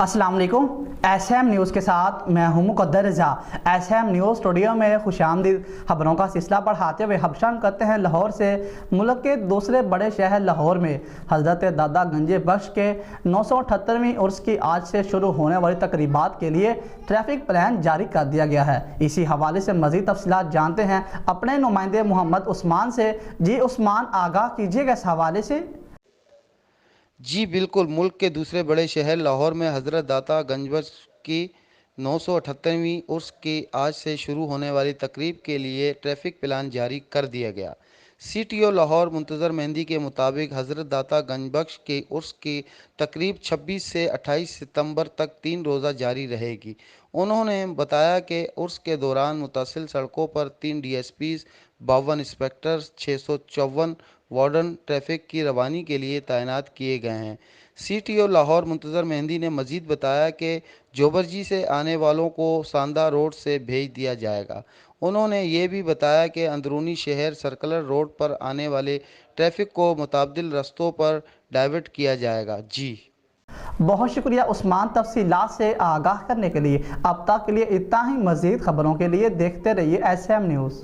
अस्सलाम वालेकुम। SM news के साथ मैं हूं मुक़द्दर रज़ा। SM न्यूज़ स्टूडियो में खुशामदीद। खबरों का सिलसिला बढ़ाते हुए हबशान करते हैं लाहौर से। मुल्क के दूसरे बड़े शहर लाहौर में हज़रत दादा गंज बख्श के 978वीं उर्स की आज से शुरू होने वाली तकरीबात के लिए ट्रैफिक प्लान जारी कर दिया गया है। इसी हवाले से मज़ीद तफसीलात जानते हैं अपने नुमाइंदे मोहम्मद उस्मान से। जी उस्मान, आगाह कीजिएगा इस हवाले से। जी बिल्कुल, मुल्क के दूसरे बड़े शहर लाहौर में हज़रत दाता गंज बख्श की 978वीं उर्स की आज से शुरू होने वाली तकरीब के लिए ट्रैफिक प्लान जारी कर दिया गया। CTO लाहौर मुंतज़र मेहंदी के मुताबिक हज़रत दाता गंज बख्श की उर्स की तकरीब 26 से 28 सितंबर तक 3 रोज़ा जारी रहेगी। उन्होंने बताया कि उर्स के दौरान मुतसिल सड़कों पर 3 DSPs, 52 इंस्पेक्टर्स, 654 वार्डन ट्रैफिक की रवानी के लिए तैनात किए गए हैं। CTO लाहौर मुंतज़र मेहंदी ने मज़ीद बताया कि जोबरजी से आने वालों को सांदा रोड से भेज दिया जाएगा। उन्होंने ये भी बताया कि अंदरूनी शहर सर्कुलर रोड पर आने वाले ट्रैफिक को मुताबिल रस्तों पर डाइवर्ट किया जाएगा। जी बहुत शुक्रिया उस्मान, तफसीलात से आगाह करने के लिए। अब तक के लिए इतना ही। मज़ीद खबरों के लिए देखते रहिए SM न्यूज़।